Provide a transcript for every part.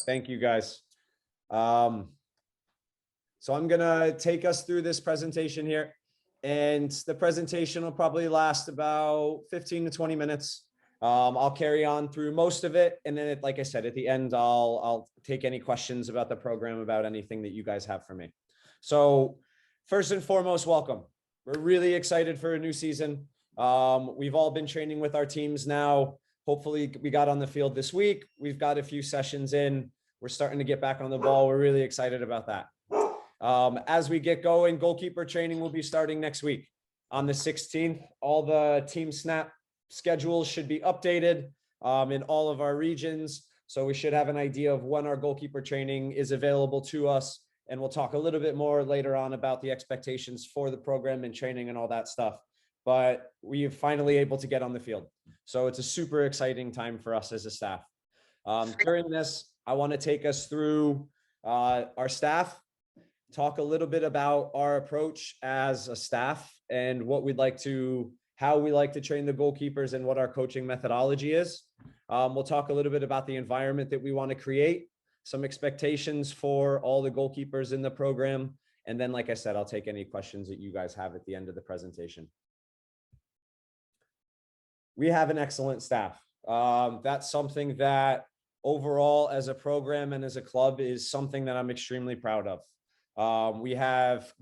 Thank you, guys. So I'm going to take us through this presentation here. And the presentation will probably last about 15 to 20 minutes. I'll carry on through most of it. And then, like I said, at the end, I'll take any questions about the program, about anything that you guys have for me. So first and foremost, welcome. We're really excited for a new season. We've all been training with our teams now. Hopefully we got on the field this week. We've got a few sessions in. We're starting to get back on the ball. We're really excited about that. As we get going, goalkeeper training will be starting next week on the 16th. All the team snap schedules should be updated in all of our regions. So we should have an idea of when our goalkeeper training is available to us. And we'll talk a little bit more later on about the expectations for the program and training and all that stuff. But we're finally able to get on the field. So it's a super exciting time for us as a staff. During this, I want to take us through our staff, talk a little bit about our approach as a staff and what we'd like to, how we like to train the goalkeepers and what our coaching methodology is. We'll talk a little bit about the environment that we want to create, some expectations for all the goalkeepers in the program. And then, like I said, I'll take any questions that you guys have at the end of the presentation. We have an excellent staff. That's something that overall as a program and as a club is something that I'm extremely proud of. We have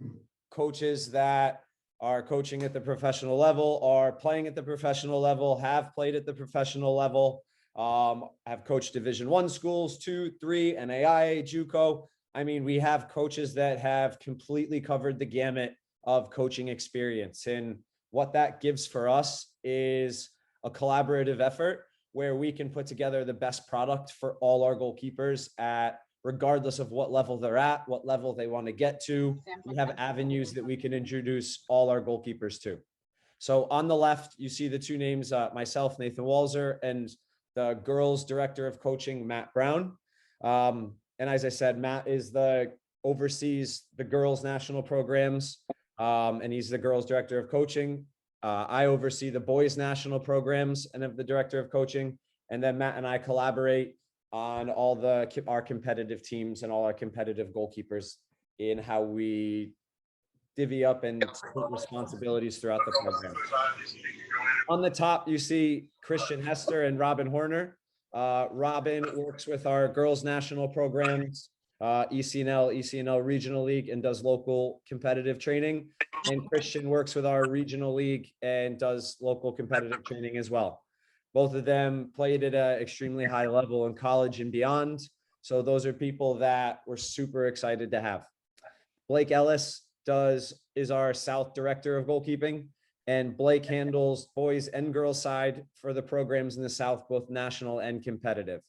coaches that are coaching at the professional level, are playing at the professional level, have played at the professional level, have coached Division I schools, 2, 3, NAIA, JUCO. I mean, we have coaches that have completely covered the gamut of coaching experience. And what that gives for us is a collaborative effort where we can put together the best product for all our goalkeepers at regardless of what level they're at, what level they want to get to. We have avenues that we can introduce all our goalkeepers to. So on the left, you see the two names, myself, Nathan Walzer, and the girls director of coaching, Matt Brown. And as I said, Matt is oversees the girls national programs, and he's the girls director of coaching. I oversee the boys national programs and am the director of coaching. And then Matt and I collaborate on all our competitive teams and all our competitive goalkeepers in how we divvy up and split responsibilities throughout the program. On the top, you see Christian Hester and Robin Horner. Robin works with our girls national programs, ECNL Regional League, and does local competitive training. And Christian works with our regional league and does local competitive training as well. Both of them played at an extremely high level in college and beyond. So those are people that we're super excited to have. Blake Ellis is our South director of goalkeeping, and Blake handles boys and girls side for the programs in the South, both national and competitive.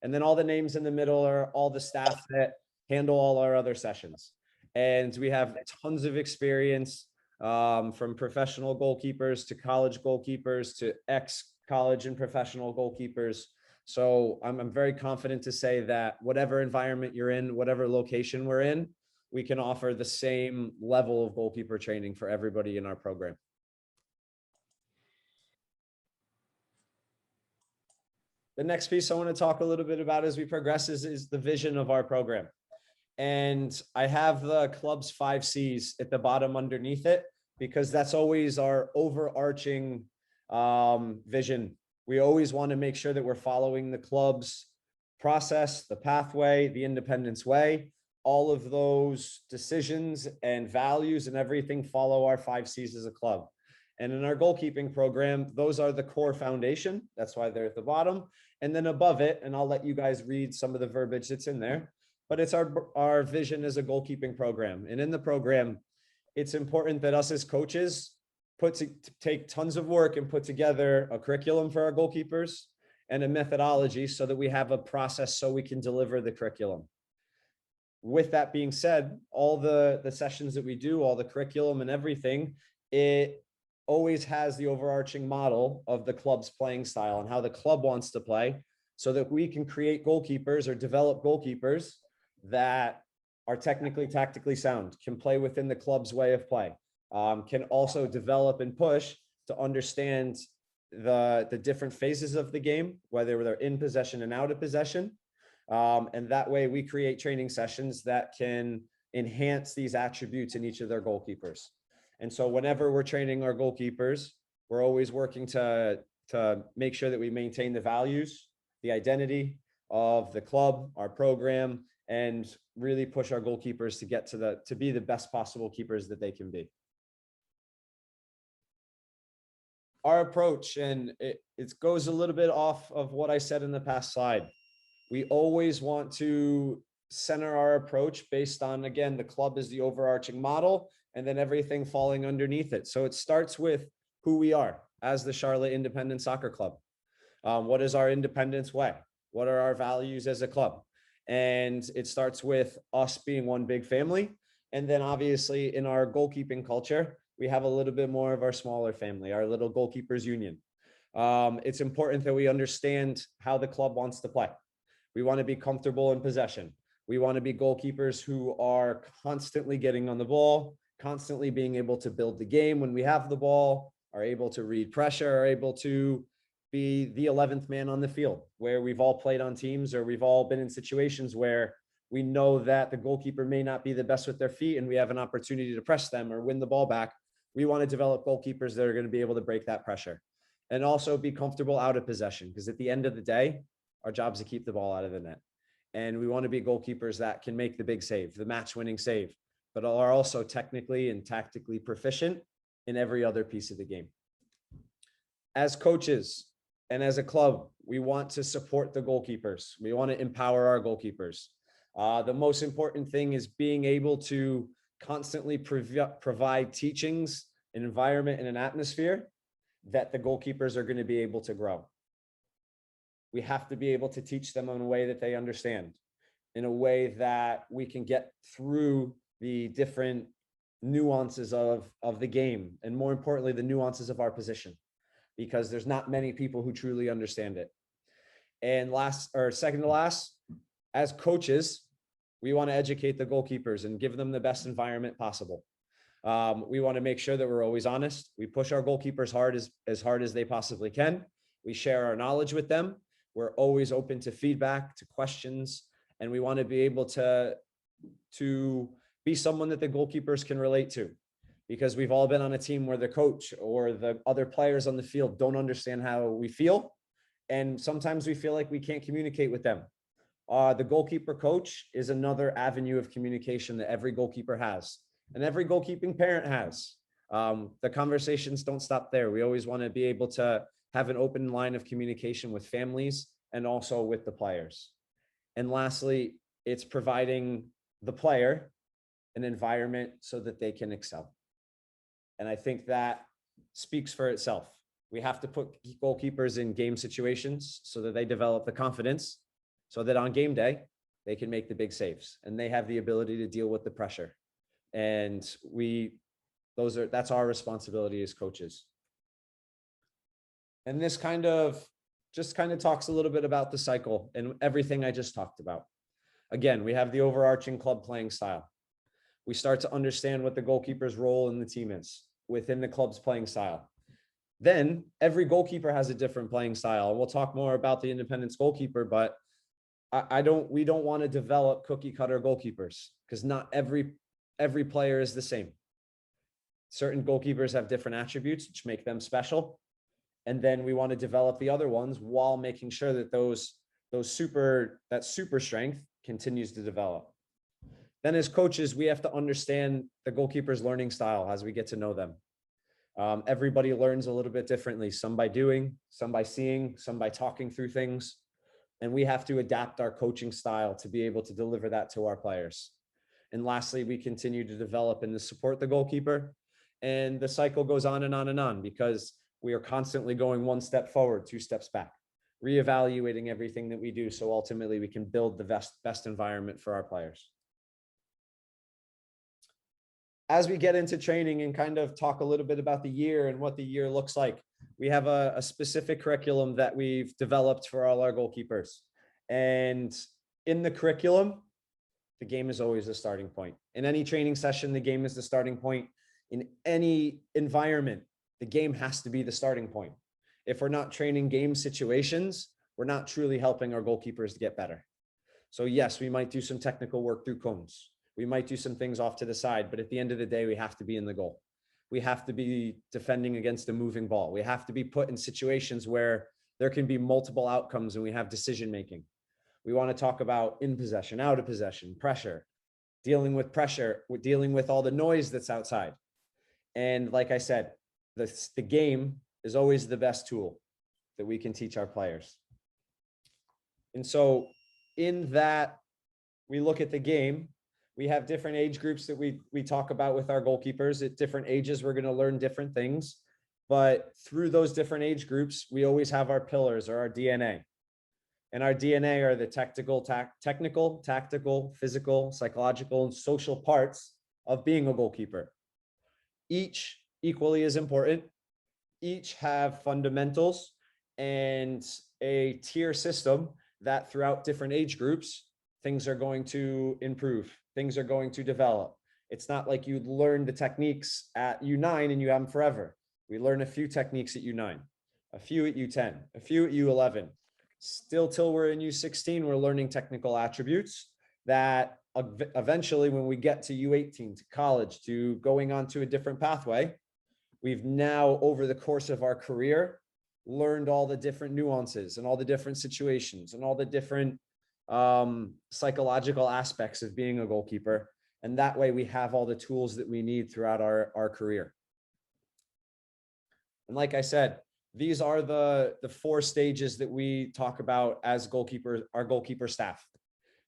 And then all the names in the middle are all the staff that handle all our other sessions. And we have tons of experience from professional goalkeepers to college goalkeepers to ex-college and professional goalkeepers. So I'm very confident to say that whatever environment you're in, whatever location we're in, we can offer the same level of goalkeeper training for everybody in our program. The next piece I want to talk a little bit about as we progress is the vision of our program. And I have the club's 5 C's at the bottom underneath it, because that's always our overarching vision. We always want to make sure that we're following the club's process, the pathway, the Independence way. All of those decisions and values and everything follow our 5 C's as a club. And in our goalkeeping program, those are the core foundation. That's why they're at the bottom. And then above it, and I'll let you guys read some of the verbiage that's in there, but it's our vision as a goalkeeping program. And in the program, it's important that us as coaches take tons of work and put together a curriculum for our goalkeepers and a methodology so that we have a process so we can deliver the curriculum. With that being said, all the sessions that we do, all the curriculum and everything, it always has the overarching model of the club's playing style and how the club wants to play, so that we can create goalkeepers or develop goalkeepers that are technically, tactically sound, can play within the club's way of play, can also develop and push to understand the different phases of the game, whether they're in possession and out of possession, And that way we create training sessions that can enhance these attributes in each of their goalkeepers. And so whenever we're training our goalkeepers, we're always working to make sure that we maintain the values, the identity of the club, our program, and really push our goalkeepers to get to be the best possible keepers that they can be. Our approach, and it goes a little bit off of what I said in the past slide. We always want to center our approach based on, again, the club is the overarching model, and then everything falling underneath it. So it starts with who we are as the Charlotte Independent Soccer Club. What is our independence way? What are our values as a club? And it starts with us being one big family. And then obviously in our goalkeeping culture, we have a little bit more of our smaller family, our little goalkeepers union. It's important that we understand how the club wants to play. We want to be comfortable in possession. We want to be goalkeepers who are constantly getting on the ball, constantly being able to build the game when we have the ball, are able to read pressure, are able to be the 11th man on the field, where we've all played on teams or we've all been in situations where we know that the goalkeeper may not be the best with their feet and we have an opportunity to press them or win the ball back. We want to develop goalkeepers that are going to be able to break that pressure and also be comfortable out of possession, because at the end of the day, our job is to keep the ball out of the net. And we want to be goalkeepers that can make the big save, the match-winning save, but are also technically and tactically proficient in every other piece of the game. As coaches and as a club, we want to support the goalkeepers. We want to empower our goalkeepers. The most important thing is being able to constantly provide teachings, an environment, and an atmosphere that the goalkeepers are going to be able to grow. We have to be able to teach them in a way that they understand, in a way that we can get through the different nuances of the game, and more importantly, the nuances of our position, because there's not many people who truly understand it. And second to last, as coaches, we want to educate the goalkeepers and give them the best environment possible. We want to make sure that we're always honest. We push our goalkeepers as hard as they possibly can. We share our knowledge with them. We're always open to feedback, to questions, and we want to be able to be someone that the goalkeepers can relate to, because we've all been on a team where the coach or the other players on the field don't understand how we feel. And sometimes we feel like we can't communicate with them. The goalkeeper coach is another avenue of communication that every goalkeeper has, and every goalkeeping parent has. The conversations don't stop there. We always want to be able to have an open line of communication with families and also with the players. And lastly, it's providing the player an environment so that they can excel. And I think that speaks for itself. We have to put goalkeepers in game situations so that they develop the confidence, so that on game day, they can make the big saves and they have the ability to deal with the pressure. And that's our responsibility as coaches. And this just talks a little bit about the cycle and everything I just talked about. Again, we have the overarching club playing style. We start to understand what the goalkeeper's role in the team is within the club's playing style. Then every goalkeeper has a different playing style. We'll talk more about the Independence goalkeeper, but we don't want to develop cookie cutter goalkeepers, because not every player is the same. Certain goalkeepers have different attributes which make them special. And then we want to develop the other ones while making sure that that super strength continues to develop. Then as coaches, we have to understand the goalkeeper's learning style as we get to know them. Everybody learns a little bit differently, some by doing, some by seeing, some by talking through things. And we have to adapt our coaching style to be able to deliver that to our players. And lastly, we continue to develop and to support the goalkeeper. And the cycle goes on and on and on, because we are constantly going one step forward, two steps back, reevaluating everything that we do. So ultimately we can build the best environment for our players. As we get into training and talk a little bit about the year and what the year looks like, we have a specific curriculum that we've developed for all our goalkeepers. And in the curriculum, the game is always the starting point. In any training session, the game is the starting point. In any environment, the game has to be the starting point. If we're not training game situations, we're not truly helping our goalkeepers to get better. So yes, we might do some technical work through cones. We might do some things off to the side, but at the end of the day, we have to be in the goal. We have to be defending against a moving ball. We have to be put in situations where there can be multiple outcomes and we have decision making. We want to talk about in possession, out of possession, pressure, dealing with pressure, dealing with all the noise that's outside. And like I said, the game is always the best tool that we can teach our players. And so in that, we look at the game. We have different age groups that we talk about with our goalkeepers. At different ages, we're going to learn different things. But through those different age groups, we always have our pillars or our DNA. And our DNA are the technical, tactical, physical, psychological, and social parts of being a goalkeeper. Each equally as important. Each have fundamentals and a tier system that throughout different age groups, things are going to improve. Things are going to develop. It's not like you learn the techniques at U9 and you have them forever. We learn a few techniques at U9, a few at U10, a few at U11. Still till we're in U16, we're learning technical attributes that eventually when we get to U18, to college, to going on to a different pathway, we've now over the course of our career learned all the different nuances and all the different situations and all the different psychological aspects of being a goalkeeper. And that way we have all the tools that we need throughout our career. And like I said, these are the 4 stages that we talk about as goalkeepers, our goalkeeper staff.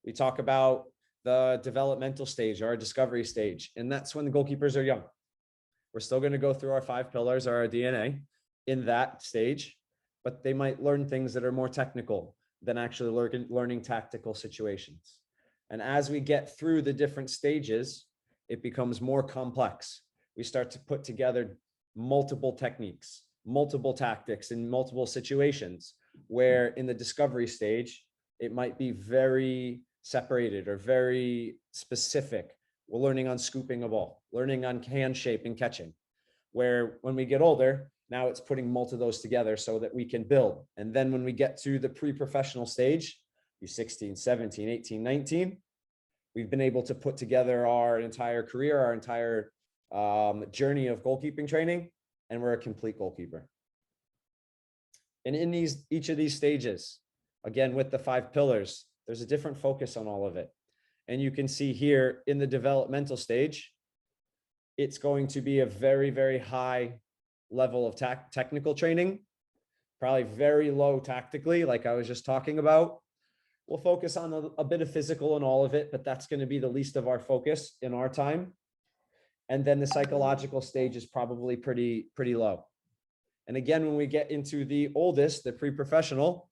We talk about the developmental stage, our discovery stage, and that's when the goalkeepers are young. We're still going to go through our 5 pillars or our DNA in that stage, but they might learn things that are more technical than actually learning tactical situations. And as we get through the different stages, it becomes more complex. We start to put together multiple techniques, multiple tactics in multiple situations, where in the discovery stage, it might be very separated or very specific. We're learning on scooping a ball, learning on hand shape and catching, where when we get older, now it's putting multiple of those together so that we can build. And then when we get to the pre-professional stage, you're 16, 17, 18, 19, we've been able to put together our entire career, our entire journey of goalkeeping training, and we're a complete goalkeeper. And in each of these stages, again, with the 5 pillars, there's a different focus on all of it. And you can see here in the developmental stage, it's going to be a very, very high level of technical training, probably very low tactically, like I was just talking about. We'll focus on a bit of physical in all of it, but that's going to be the least of our focus in our time. And then the psychological stage is probably pretty low. And again, when we get into the oldest, the pre-professional,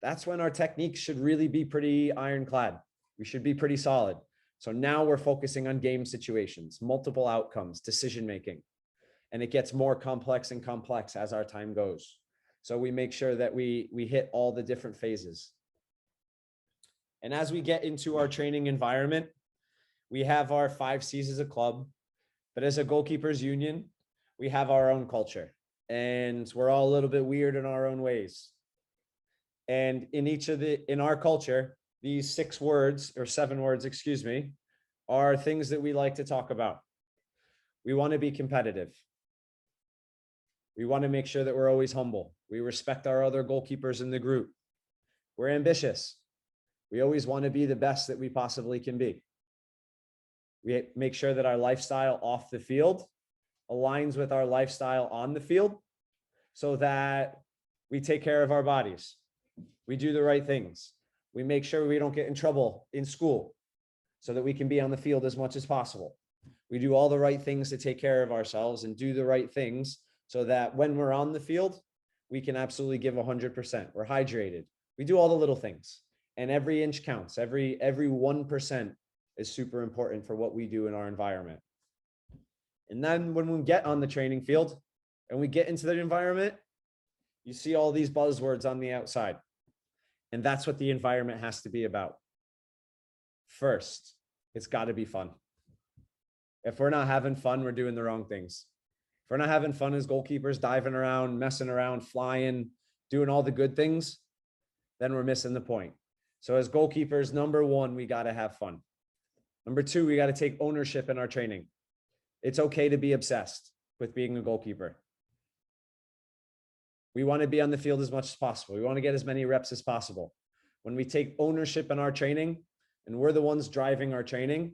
that's when our techniques should really be pretty ironclad. We should be pretty solid. So now we're focusing on game situations, multiple outcomes, decision-making, and it gets more complex and complex as our time goes. So we make sure that we hit all the different phases. And as we get into our training environment, we have our 5 C's as a club, but as a goalkeepers union, we have our own culture, and we're all a little bit weird in our own ways. And in our culture, these 6 words or 7 words, excuse me, are things that we like to talk about. We want to be competitive. We want to make sure that we're always humble. We respect our other goalkeepers in the group. We're ambitious. We always want to be the best that we possibly can be. We make sure that our lifestyle off the field aligns with our lifestyle on the field so that we take care of our bodies. We do the right things. We make sure we don't get in trouble in school so that we can be on the field as much as possible. We do all the right things to take care of ourselves and do the right things so that when we're on the field, we can absolutely give 100%. We're hydrated. We do all the little things, and every inch counts. Every 1% is super important for what we do in our environment. And then when we get on the training field and we get into the environment, you see all these buzzwords on the outside. And that's what the environment has to be about. First, it's got to be fun. If we're not having fun, we're doing the wrong things. If we're not having fun as goalkeepers, diving around, messing around, flying, doing all the good things, then we're missing the point. So as goalkeepers, number one, we got to have fun. Number two, we got to take ownership in our training. It's okay to be obsessed with being a goalkeeper. We want to be on the field as much as possible. We want to get as many reps as possible. When we take ownership in our training and we're the ones driving our training,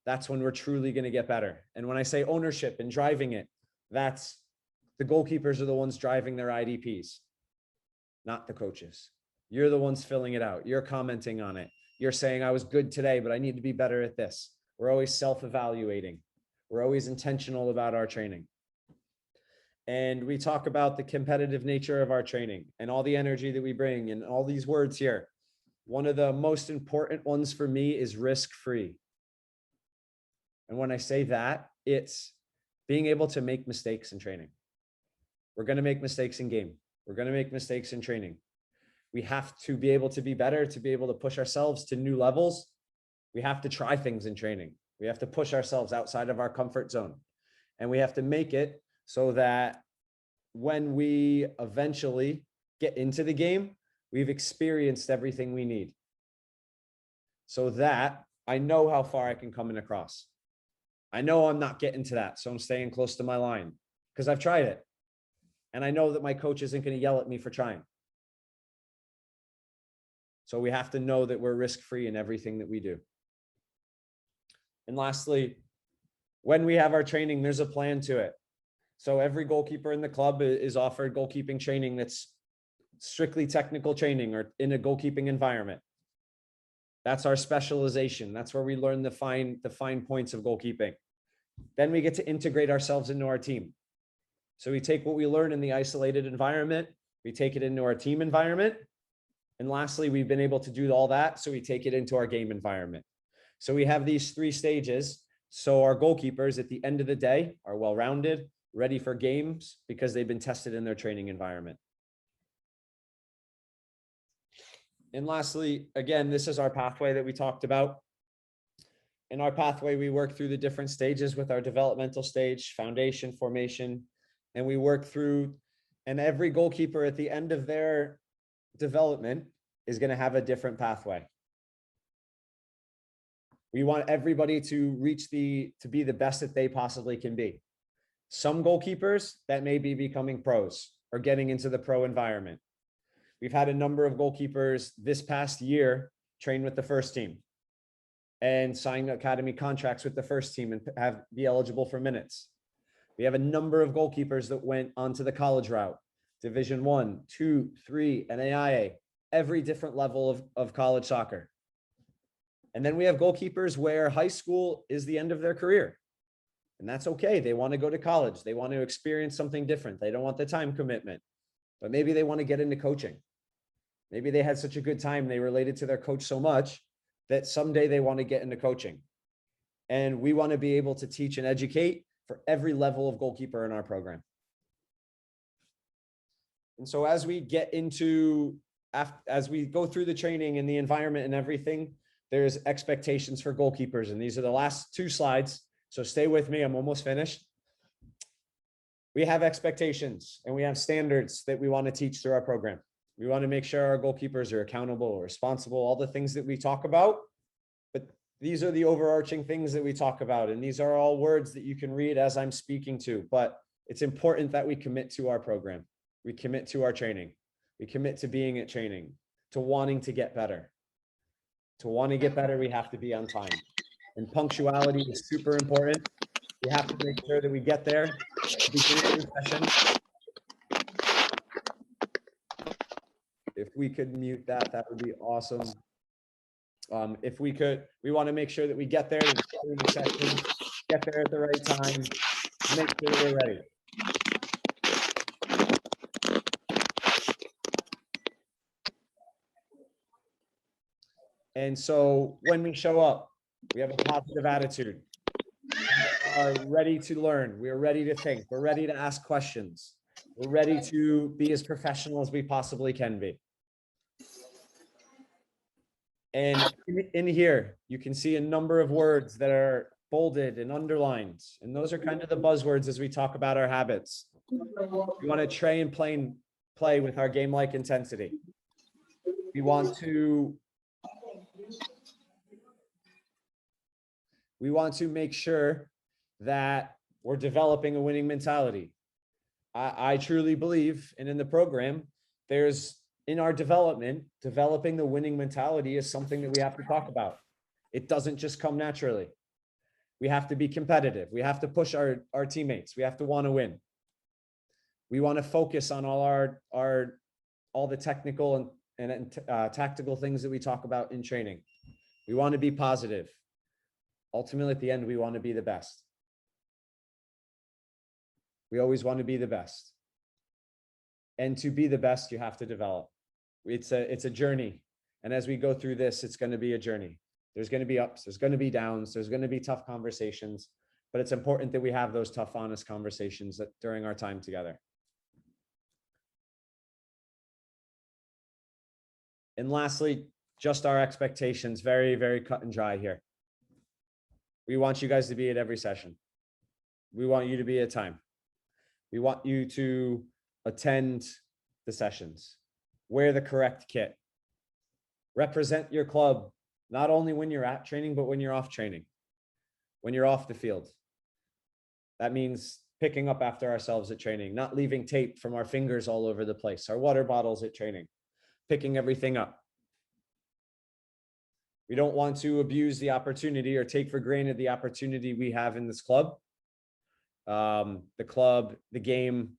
that's when we're truly going to get better. And when I say ownership and driving it, that's the goalkeepers are the ones driving their IDPs, not the coaches. You're the ones filling it out. You're commenting on it. You're saying, I was good today, but I need to be better at this. We're always self-evaluating. We're always intentional about our training. And we talk about the competitive nature of our training and all the energy that we bring and all these words here. One of the most important ones for me is risk-free. And when I say that, it's being able to make mistakes in training. We're going to make mistakes in game. We're going to make mistakes in training. We have to be able to be better, to be able to push ourselves to new levels. We have to try things in training. We have to push ourselves outside of our comfort zone. And we have to make it so that when we eventually get into the game, we've experienced everything we need. So that I know how far I can come in across. I know I'm not getting to that, so I'm staying close to my line because I've tried it. And I know that my coach isn't going to yell at me for trying. So we have to know that we're risk-free in everything that we do. And lastly, when we have our training, there's a plan to it. So every goalkeeper in the club is offered goalkeeping training that's strictly technical training or in a goalkeeping environment. That's our specialization. That's where we learn the fine points of goalkeeping. Then we get to integrate ourselves into our team. So we take what we learn in the isolated environment, we take it into our team environment. And lastly, we've been able to do all that, so we take it into our game environment. So we have these three stages. So our goalkeepers at the end of the day are well-rounded, ready for games because they've been tested in their training environment. And lastly, again, this is our pathway that we talked about. In our pathway, we work through the different stages with our developmental stage, foundation, formation, and we work through, and every goalkeeper at the end of their development is going to have a different pathway. We want everybody to reach to be the best that they possibly can be. Some goalkeepers that may be becoming pros or getting into the pro environment. We've had a number of goalkeepers this past year train with the first team and sign academy contracts with the first team and be eligible for minutes. We have a number of goalkeepers that went onto the college route, Division I, II, III, and AIA, every different level of college soccer. And then we have goalkeepers where high school is the end of their career. And that's okay. They want to go to college. They want to experience something different. They don't want the time commitment, but maybe they want to get into coaching. Maybe they had such a good time. They related to their coach so much that someday they want to get into coaching. And we want to be able to teach and educate for every level of goalkeeper in our program. And so as we get into, as we go through the training and the environment and everything, there's expectations for goalkeepers. And these are the last two slides. So stay with me. I'm almost finished. We have expectations and we have standards that we want to teach through our program. We want to make sure our goalkeepers are accountable, responsible, all the things that we talk about. But these are the overarching things that we talk about. And these are all words that you can read as I'm speaking to. But it's important that we commit to our program. We commit to our training. We commit to being at training, to wanting to get better. To want to get better, we have to be on time. And punctuality is super important. We have to make sure that we get there at the beginning of the session. If we could mute that, that would be awesome. If we could, we want to make sure that we get there at the beginning of the session, get there at the right time, make sure that we're ready. And so when we show up, we have a positive attitude. We are ready to learn. We are ready to think. We're ready to ask questions. We're ready to be as professional as we possibly can be. And in here, you can see a number of words that are bolded and underlined. And those are kind of the buzzwords as we talk about our habits. We want to train and play with our game-like intensity. We want to We want to make sure that we're developing a winning mentality. I truly believe, and in the program, in our developing the winning mentality is something that we have to talk about. It doesn't just come naturally. We have to be competitive. We have to push our teammates. We have to want to win. We want to focus on all the technical and tactical things that we talk about in training. We want to be positive. Ultimately, at the end, we want to be the best. We always want to be the best. And to be the best, you have to develop. It's a journey. And as we go through this, it's going to be a journey. There's going to be ups, there's going to be downs, there's going to be tough conversations, but it's important that we have those tough, honest conversations during our time together. And lastly, just our expectations, very, very cut and dry here. We want you guys to be at every session. We want you to be at time. We want you to attend the sessions, wear the correct kit, represent your club, not only when you're at training, but when you're off training, when you're off the field. That means picking up after ourselves at training, not leaving tape from our fingers all over the place, our water bottles at training, picking everything up. We don't want to abuse the opportunity or take for granted the opportunity we have in this club. The club, the game,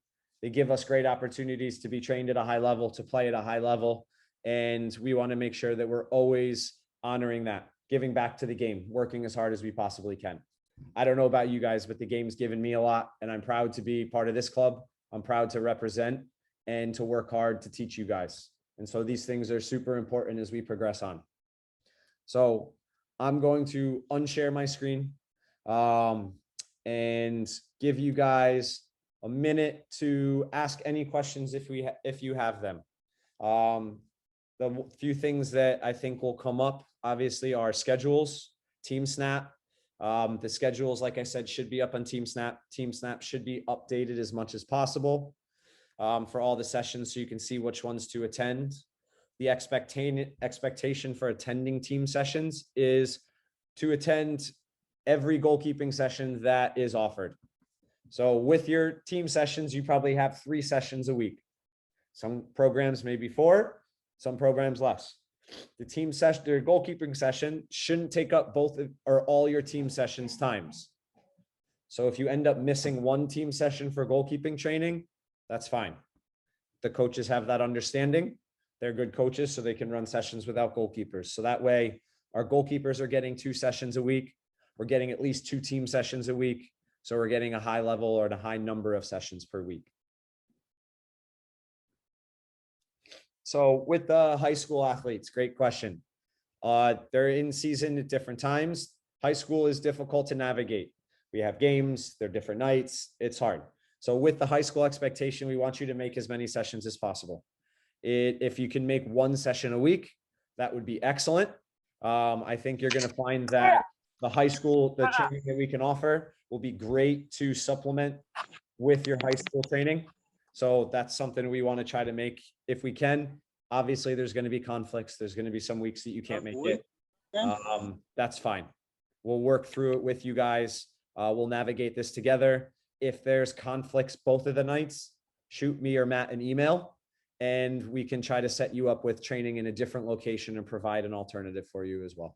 they give us great opportunities to be trained at a high level, to play at a high level. And we want to make sure that we're always honoring that, giving back to the game, working as hard as we possibly can. I don't know about you guys, but the game's given me a lot, and I'm proud to be part of this club. I'm proud to represent and to work hard to teach you guys. And so these things are super important as we progress on. So I'm going to unshare my screen and give you guys a minute to ask any questions if you have them. The few things that I think will come up, obviously, are schedules, Team Snap. The schedules, like I said, should be up on Team Snap. Team Snap should be updated as much as possible for all the sessions so you can see which ones to attend. The expectation for attending team sessions is to attend every goalkeeping session that is offered. So with your team sessions, you probably have 3 sessions a week. Some programs maybe 4, some programs less. The team session, their goalkeeping session shouldn't take up both or all your team sessions times. So if you end up missing one team session for goalkeeping training, that's fine. The coaches have that understanding. They're good coaches, so they can run sessions without goalkeepers. So that way our goalkeepers are getting 2 sessions a week. We're getting at least 2 team sessions a week. So we're getting a high level or a high number of sessions per week. So with the high school athletes, great question. They're in season at different times. High school is difficult to navigate. We have games, they're different nights, it's hard. So with the high school expectation, we want you to make as many sessions as possible. If you can make 1 session a week, that would be excellent. I think you're going to find that the high school, the training that we can offer will be great to supplement with your high school training. So that's something we want to try to make if we can. Obviously, there's going to be conflicts. There's going to be some weeks that you can't make it. That's fine. We'll work through it with you guys. We'll navigate this together. If there's conflicts both of the nights, shoot me or Matt an email, and we can try to set you up with training in a different location and provide an alternative for you as well.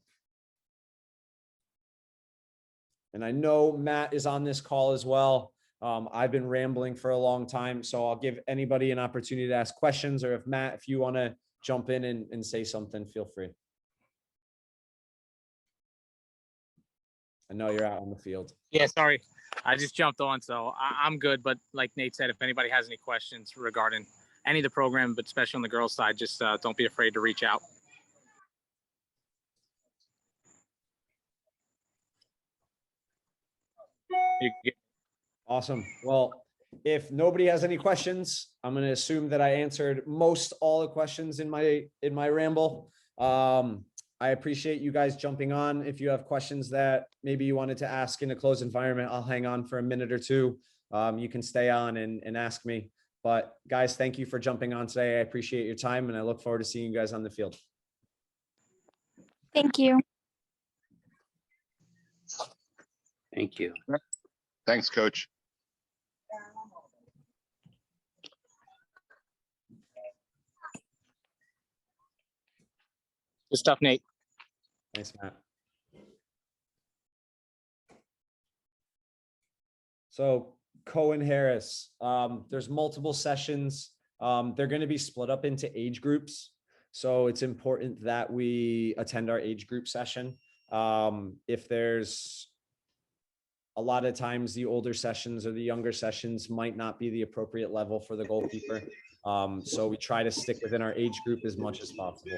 And I know Matt is on this call as well. I've been rambling for a long time, so I'll give anybody an opportunity to ask questions, or if Matt, if you want to jump in and say something, feel free. I know you're out on the field. Yeah, sorry. I just jumped on, so I'm good. But like Nate said, if anybody has any questions regarding any of the program, but especially on the girls' side, just don't be afraid to reach out. Awesome. Well, if nobody has any questions, I'm going to assume that I answered most all the questions in my ramble. I appreciate you guys jumping on. If you have questions that maybe you wanted to ask in a closed environment, I'll hang on for a minute or 2. You can stay on and ask me. But guys, thank you for jumping on today. I appreciate your time, and I look forward to seeing you guys on the field. Thank you. Thank you. Thanks, Coach. Good stuff, Nate. Thanks, Matt. So Cohen Harris, there's multiple sessions. They're going to be split up into age groups. So it's important that we attend our age group session. If there's a lot of times the older sessions or the younger sessions might not be the appropriate level for the goalkeeper. So we try to stick within our age group as much as possible.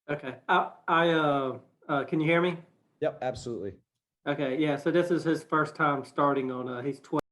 Okay. Can you hear me? Yep, absolutely. Okay. Yeah. So this is his first time starting on, he's 12.